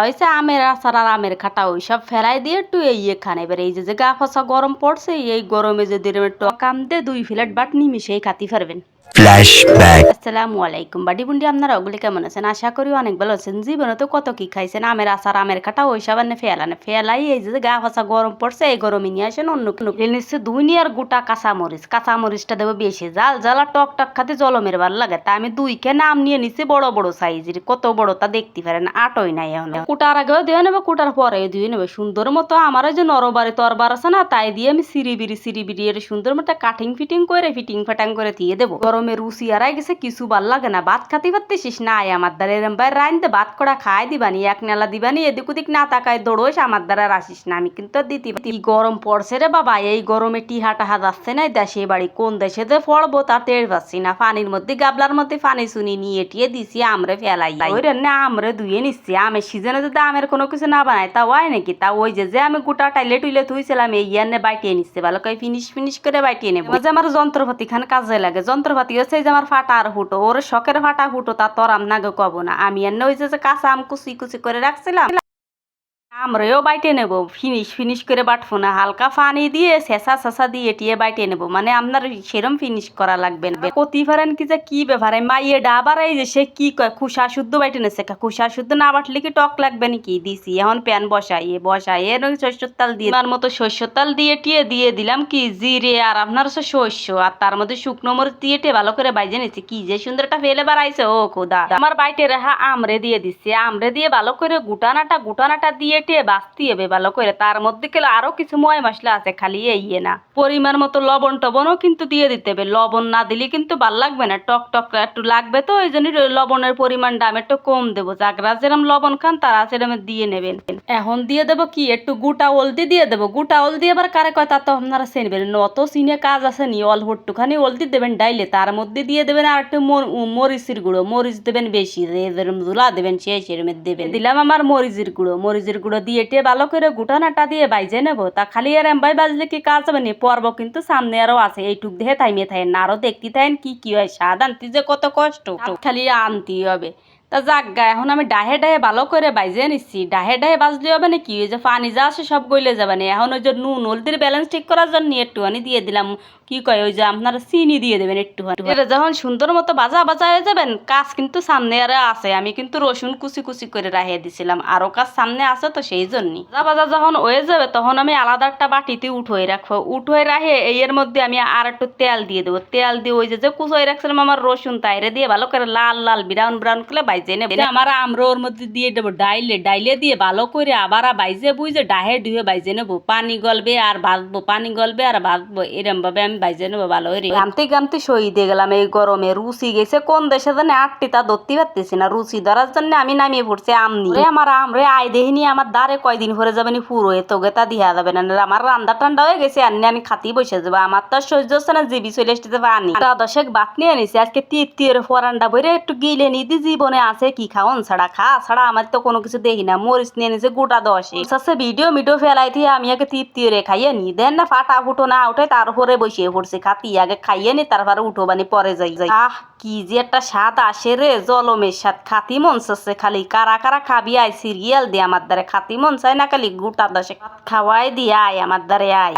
হয়েছে আমের আচার আর আমের খাটা ওইসব ফেলাই দিয়ে একটু খানে। এবার এই যে গা ফসা গরম পড়ছে, এই গরমে যদি টক আম দিয়ে 2 প্লেট বাট নিমিশেই খাতি পারবেন। আসসালামু আলাইকুম বাডি বুন্ডি, আপনারা ওগুলি কেমন আছেন? আশা করি অনেক ভালো আছেন। জীবনে তো কত কি খাইছেন, আমের আচার আমের খাটা ওইসব আনে ফেলাই এই যে গা ফসা গরম পড়ছে, এই গরমে নিয়ে আসেন অন্য কোনো নিচ্ছে দুনিয়ার গোটা কাঁচামরিচটা দেবো বেশি জাল জ্বালা টক টক খাতে জলমের ভাল লাগে। তা আমি 2 কেন আম নিয়ে নিচ্ছি বড় বড় সাইজের, কত বড় তা দেখতে পারেন, আটই নাই এখন। কুটার আগেও দিয়ে নেবে, কুটার পরেও দিয়ে নেবে সুন্দর মতো। আমার ওই যে নরবারে তরবার আছে না, তাই দিয়ে আমি সিরিবিরি এর সুন্দর মতো কাটিং ফিটিং করে দিয়ে দেবো। গরমে রুচি আরাই গেছে, কিছু ভাল লাগে না, ভাত খাতে পারতেছিস না, আমার দ্বারা এরম ভাই রাইনতে ভাত করা খাই দিবানি, এক নেলা দিবানি, এদিক ওদিক না তাকায় দৌড়োস, আমার দ্বারা আসিস না, আমি কিন্তু দিতে কি গরম পড়ছে রে বাবা। এই গরমে টিহা টাহা যাচ্ছে না, দেশে বাড়ি কোন দেশে যে পড়বো তা টের পাচ্ছি না। পানির মধ্যে গাবলার মধ্যে পানি চুনি নিয়ে টিয়ে দিছি, আমরে ফেলাই ওই রান্না আমরে ধুয়ে নিচ্ছি। আমের সিজনে যদি আমের কোনো কিছু না বানায় তা হয় নাকি? তা ওই যে আমি গোটা টাইলে টুইলে থুইছিলাম, এই ইয়ানে বাইটিয়ে নিচ্ছে, ভালো করে ফিনিশ করে বাইটিয়ে নেবো। যে আমার যন্ত্রপাতি খান কাজে লাগে, যন্ত্রপাতি হচ্ছে যে আমার ফাটা আর ফুটো, ওর শখের ফাটা ফুটো, তা তোর আম নাগে কব না। আমি এনে ওই যে কাঁচা আম কুচি করে রাখছিলাম, আমরাও বাইটে নেবো, ফিনিশ করে বাটবো না, হালকা পানি দিয়ে শেষা দিয়ে টিয়ে বাইটে নেবো, মানে আপনার সেরম ফিনিশ করা লাগবে না। কতি পারেন কি যে কি ব্যাপার, মাইয়ে ডাবার এই যে সে কি কয় খুশা শুদ্ধ বাইটে নেছে, খুশা শুদ্ধ না বাটলে কি টক লাগবে নাকি? দিছি এখন প্যান বসাইয়ে শস্যর তাল দিয়ে তার মতো শস্যর তাল দিয়ে দিলাম কি জিরে আর আপনার হচ্ছে শস্য, আর তার মধ্যে শুকনো মরিচ দিয়ে ভালো করে বাইজে নিচ্ছে। কি যে সুন্দর একটা ফেলে বাড়াইছে ও খোদা। আমার বাইটে রেহা আমরে দিয়ে দিচ্ছে, আমরে দিয়ে ভালো করে গুটানাটা দিয়ে বাঁচতে হবে ভালো করে। তার মধ্যে গেলে আরো কিছু ময় মশলা আছে, খালি না পরিমাণ মতো লবণ টবণও কিন্তু দিয়ে দিতে হবে। লবণ না দিলে কিন্তু ভাল লাগবে না, টক একটু লাগবে, তো এই জন্য লবণের পরিমাণটা আমি একটু কম দেবো। যারা যেরকম লবণ খান তারা সেরকম দিয়ে নেবেন। এখন দিয়ে দেবো কি একটু গোটা হলদি দিয়ে দেবো। গোটা হলদি আবার কারে কয় তা তো আপনারা চেনবেন, অত চিনে কাজ আছে নি, অল্প একটুখানি হলদি দেবেন ডাইলে, তার মধ্যে দিয়ে দেবেন আর একটু মরিচের গুঁড়ো, মরিচ দেবেন বেশি, যেরকম জুলা দেবেন সেরকম দেবেন। দিলাম আমার মরিচের গুঁড়ো দিয়ে ভালো করে গুটানাটা দিয়ে বাইজে নেবো। তা খালি আর এমবাই বাজলে কি কাজ হবে নি, পর্ব কিন্তু সামনে আরো আছে, এইটুক দেখে থাইমে থাকেন না, আরো দেখতে থাকেন কি হয়। স্বাদ আনতে যে কত কষ্ট, খালি আনতে হবে। তা যাক এখন আমি ডাহে ভালো করে বাইজে নিচ্ছি। ডাহে বাজলে হবে না কি, ওই যে পানি যা আছে সব গইলে যাবে না। এখন ওই যে নুন হলদির ব্যালেন্স ঠিক করার জন্য একটুখানি দিয়ে দিলাম, কি কয় ওই যে আপনারা চিনি দিয়ে দেবেন একটুখানি। এটা যখন সুন্দর মতো বাজা হয়ে যাবেন, কাজ কিন্তু সামনে আরো আছে। আমি কিন্তু রসুন কুচি করে রাখিয়ে দিছিলাম, আরো কাজ সামনে আছে, তো সেই জন্যই বাজা যখন হয়ে যাবে তখন আমি আলাদা একটা বাটিতে উঠোয় রাখবো। উঠোয় রাখে এর মধ্যে আমি আর একটু তেল দিয়ে দেবো। তেল দিয়ে ওই যে কুচোয় রাখছিলাম আমার রসুন, তাইরে দিয়ে ভালো করে লাল ব্রাউন করে বাইজে নেবে। আমার আমরা ওর মধ্যে দিয়ে দেবো ডাইলে দিয়ে ভালো করে আবার বাইজে বুঝে ডাহে ধুয়ে বাইজে নেবো। পানি গলবে আর ভাজবো, এরম ভাবে আমি বাইজে নেবো ভালো করে। গামতে শহীদে গেলাম এই গরমে। রুচি গেছে কোন দেশে জানে, আটটি তা ধরতে পারতেছি না। রুচি ধরার জন্য আমি নামিয়ে পড়ছি আম নিয়ে। আমার আমরে আয় দেখিনি আমার দ্বারে কয়দিন ভরে যাবে নি, পুরো তোকে তা দিয়া যাবে না। আমার রান্না টান্ডা হয়ে গেছে, আমি খাতি বসে যাবো। আমার তো সহ্য হচ্ছে না, জিবি চলে এসতে পানি 10 বাত নিয়ে নিছি আজকে। তীর ফরান্ডা বইরে একটু গিলে নিদি, জীবনে আছে কি খাওন ছাড়া আমার তো কোনো কিছু দেখি না। মরিচ নিয়ে নিছে গোটা 10 ভিডিও ফেলাই দিয়ে আমি আগে তীরে খাইয়ে নি দেন না, ফাটা ফুটো না উঠে তারপরে বসিয়ে পড়ছে খাতি। আগে খাইয়ে নি তারপরে উঠো বানি পরে যাই। কি যে একটা স্বাদ আসে রে, জলমের স্বাদ। খাতি মন চাচ্ছে খালি, কারা খাবি আয় সিরিয়াল দিয়ে আমার দ্বারে। খাতি মন চাই না খালি গোটা 10 খাওয়াই দিয়ে আয় আমার দ্বারে আয়।